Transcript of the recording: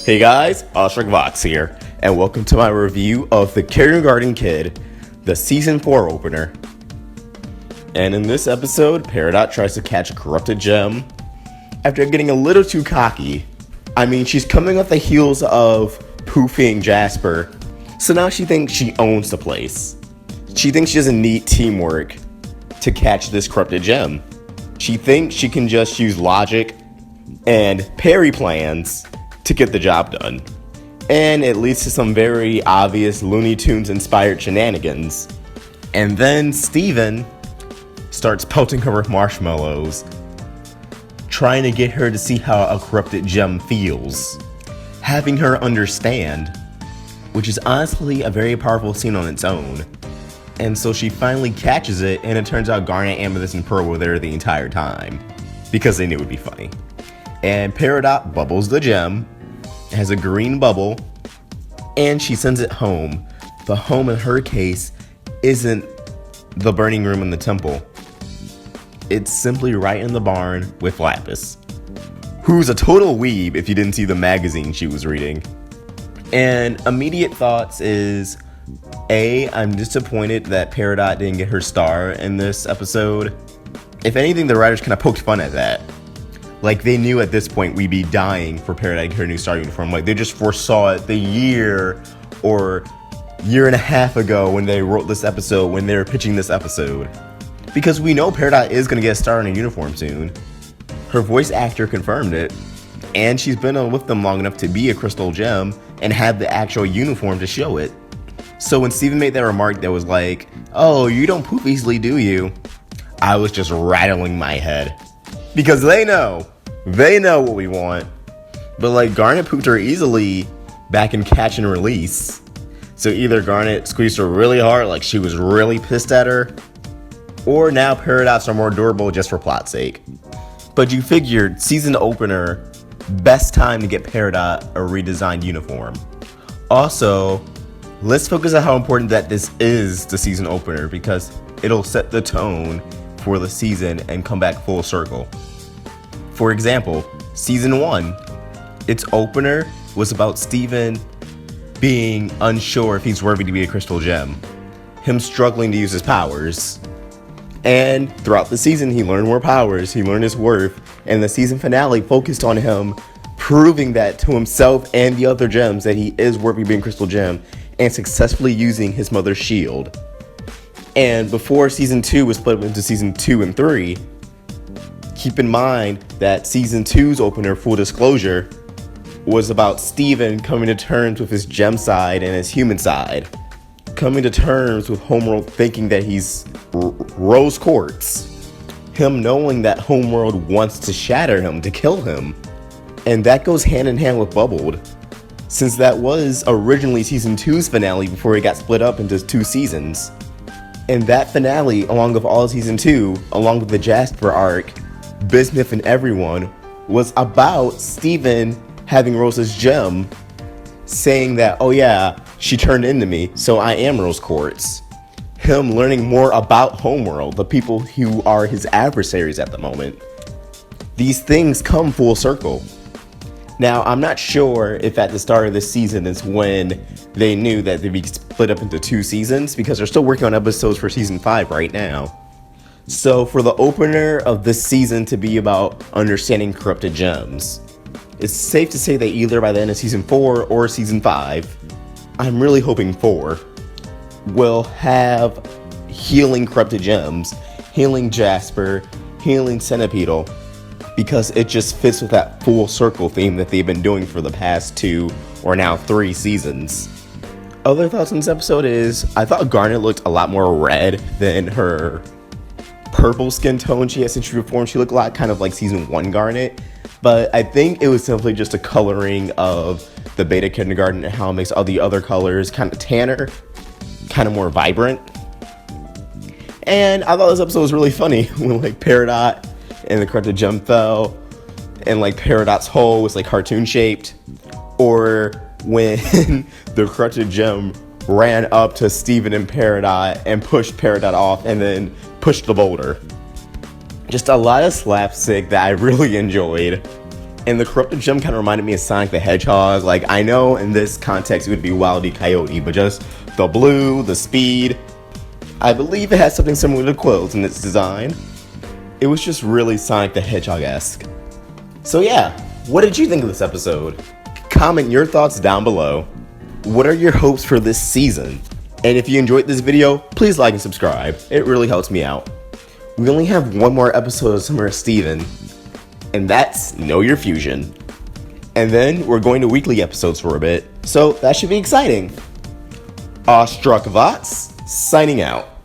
Hey guys, Ostrich Vox here, and welcome to my review of The Kindergarten Kid, the Season 4 opener. And in this episode, Peridot tries to catch a corrupted gem after getting a little too cocky. I mean, she's coming off the heels of poofing Jasper, so now she thinks she owns the place. She thinks she doesn't need teamwork to catch this corrupted gem. She thinks she can just use logic and parry plans to get the job done. And it leads to some very obvious Looney Tunes inspired shenanigans. And then Steven starts pelting her with marshmallows, trying to get her to see how a corrupted gem feels, having her understand, which is honestly a very powerful scene on its own. And so she finally catches it, and it turns out Garnet, Amethyst, and Pearl were there the entire time, because they knew it would be funny. And Peridot bubbles the gem, has a green bubble, and she sends it home. The home in her case isn't the burning room in the temple. It's simply right in the barn with Lapis, who's a total weeb if you didn't see the magazine she was reading. And immediate thoughts is, I'm disappointed that Peridot didn't get her star in this episode. If anything, the writers kind of poked fun at that. Like, they knew at this point we'd be dying for Peridot to get her new star uniform. Like, they just foresaw it the year or year and a half ago when they wrote this episode, when they were pitching this episode. Because we know Peridot is going to get a star in a uniform soon. Her voice actor confirmed it. And she's been with them long enough to be a crystal gem and have the actual uniform to show it. So when Steven made that remark that was like, "Oh, you don't poop easily, do you?" I was just rattling my head. Because they know what we want. But like, Garnet pooped her easily back in Catch and Release. So either Garnet squeezed her really hard, like she was really pissed at her, or now Peridots are more durable just for plot's sake. But you figured, season opener, best time to get Peridot a redesigned uniform. Also, let's focus on how important that this is the season opener, because it'll set the tone for the season and come back full circle. For example, season 1, its opener was about Steven being unsure if he's worthy to be a crystal gem, him struggling to use his powers. And throughout the season, he learned more powers, he learned his worth, and the season finale focused on him proving that to himself and the other gems that he is worthy of being crystal gem and successfully using his mother's shield. And before season 2 was split up into season 2 and 3, keep in mind that season 2's opener, full disclosure, was about Steven coming to terms with his gem side and his human side. Coming to terms with Homeworld thinking that he's rose quartz. Him knowing that Homeworld wants to shatter him, to kill him. And that goes hand in hand with Bubbled, since that was originally season 2's finale before it got split up into 2 seasons. And that finale, along with all of season 2, along with the Jasper arc, Bismuth and everyone, was about Steven having Rose's gem, saying that, "Oh yeah, she turned into me, so I am Rose Quartz." Him learning more about Homeworld, the people who are his adversaries at the moment. These things come full circle. Now, I'm not sure if at the start of this season is when they knew that they'd be split up into 2 seasons, because they're still working on episodes for season 5 right now. So for the opener of this season to be about understanding corrupted gems, it's safe to say that either by the end of season 4 or season 5, I'm really hoping 4, will have healing corrupted gems, healing Jasper, healing Centipedal, because it just fits with that full circle theme that they've been doing for the past 2 or now 3 seasons. Other thoughts on this episode is, I thought Garnet looked a lot more red than her purple skin tone she has since she reformed. She looked a lot kind of like season 1 Garnet, but I think it was simply just a coloring of the beta kindergarten and how it makes all the other colors kind of tanner, kind of more vibrant. And I thought this episode was really funny when like Peridot and the corrupted gem fell, and like Peridot's hole was like cartoon shaped, or when the corrupted gem ran up to Steven and Peridot and pushed Peridot off and then pushed the boulder. Just a lot of slapstick that I really enjoyed. And the corrupted gem kind of reminded me of Sonic the Hedgehog. Like, I know in this context it would be Wile E. Coyote, but just the blue, the speed. I believe it has something similar to Quills in its design. It was just really Sonic the Hedgehog-esque. So yeah, what did you think of this episode? Comment your thoughts down below. What are your hopes for this season? And if you enjoyed this video, please like and subscribe. It really helps me out. We only have one more episode of Summer of Steven, and that's Know Your Fusion. And then we're going to weekly episodes for a bit, so that should be exciting. Awestruck Vots, signing out.